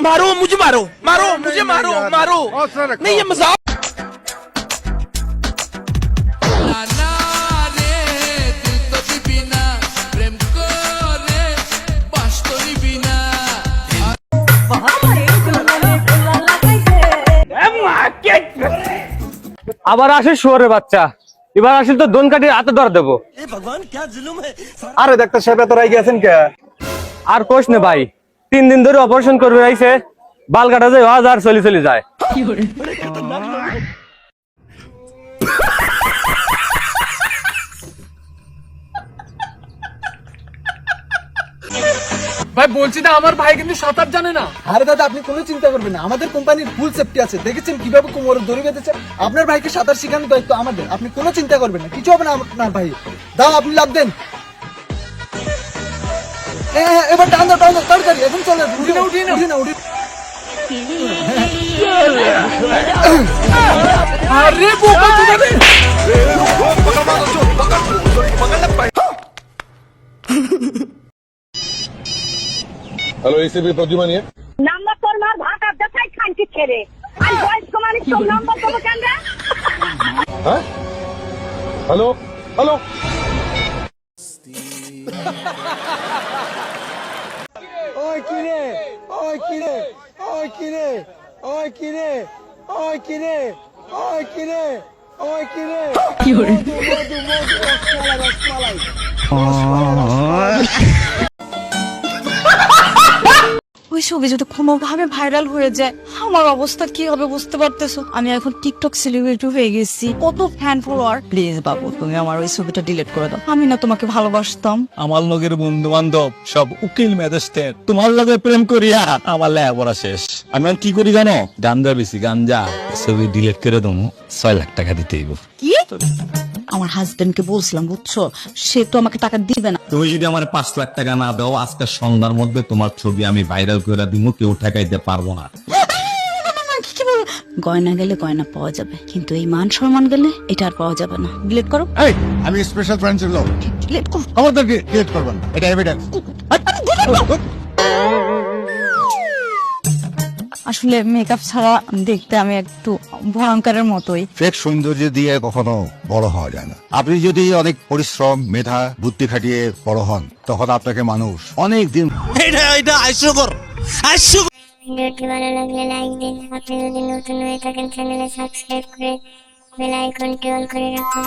मारो मुझे, मारो मारो मुझे, मारो मारो, नहीं ये मजाक। আবার আসে শুয়োরের বাচ্চা, এবার আসলে তো দোন কাটিয়ে হাতে ধর দেবো। আরে ডাক্তার সাহেব এত রাই গেছেন কে? আর কোশ নে ভাই, 3 দিন ধরে অপারেশন করবে আইছে, বাল কাটা যায় আজ আর চলি যায়। ভাই বলছি না, আমার ভাই কিন্তু সাঁতার জানে না। আরে দাদা আপনি কোনো চিন্তা করবেন না, আমাদের কোম্পানির ফুল সেফটি আছে। দেখেছেন কিভাবে কোমরে দড়ি বেঁধেছে? আপনার ভাইকে সাঁতার শেখানোর দায়িত্ব আমাদের। আপনি কোনো চিন্তা করবেন না, কিছু হবে না আপনার ভাই। দাও আপনি লাভ দেন। এবার টান দাও তাড়াতাড়ি, এখন চলে। উঠি না আরে বোকা চোদা। हेलो एसीपी प्रद्युमन है। নাম্বার তোর মার ভাত আর দেখাই খানকি ছেড়ে আর বয়স কমানি তোর নাম্বার দেবো কেন রে? हाँ? हेलो हेलो ওই কিরে ওই কিরে ওই কিরে ওই কিরে ওই কিরে ওই কিরে ওই কিরে কি হরে ওই ছবি যদি কোনোভাবে ভাইরাল হয়ে যায় আমার অবস্থা কি হবে বুঝতে পারতেছো? আমি এখন টিকটক সেলিব্রিটি হয়ে গেছি, কত ফ্যান ফলোয়ার। প্লিজ বাবু তুমি আমার ওই ছবিটা ডিলিট করে দাও, আমি না তোমাকে ভালোবাসতাম। আমার লগের বন্ধু বান্ধব সব উকিল ম্যাজিস্ট্রেট, তোমার লগে প্রেম করিয়া আমার লেখাপড়া শেষ। আমি এখন কি করি জানো? গাঞ্জা বেশি গাঞ্জা, ছবি ডিলিট করে দেবো, 6 লাখ টাকা দিতে হইব। কি? আমার হাজবেন্ডকে বলছিলাম বুঝছো, সে তো আমাকে টাকা দিবে না। তুমি যদি আমার 5 লাখ টাকা না দাও, আজকে সন্ধ্যার মধ্যে তোমার ছবি আমি ভাইরাল করে দিব, কেউ ঠেকাইতে পারবো না। গয়না গেলে গয়না পাওয়া যাবে, কিন্তু এই মান সম্মান গেলে এটা আর পাওয়া যাবে না। ডিলিট করো। এই আমি স্পেশাল ব্রাঞ্চের লোক, ডিলিট করো। আমাদেরকে ক্রিয়েট করবেন, এটা এভিডেন্স। আসলে মেকআপ ছাড়া দেখতে আমি একটু ভয়ঙ্করের মতোই। ফেক সৌন্দর্য দিয়ে কখনো বড় হওয়া যায় না। আপনি যদি অনেক পরিশ্রম মেধা বুদ্ধি খাটিয়ে বড় হন, তখন আপনাকে মানুষ অনেক দিন। ভিডিওটি ভালো লাগলে লাইক দিন। আপনি যদি নতুন হয়ে থাকেন চ্যানেলে সাবস্ক্রাইব করে বেল আইকনটি অন করে রাখুন।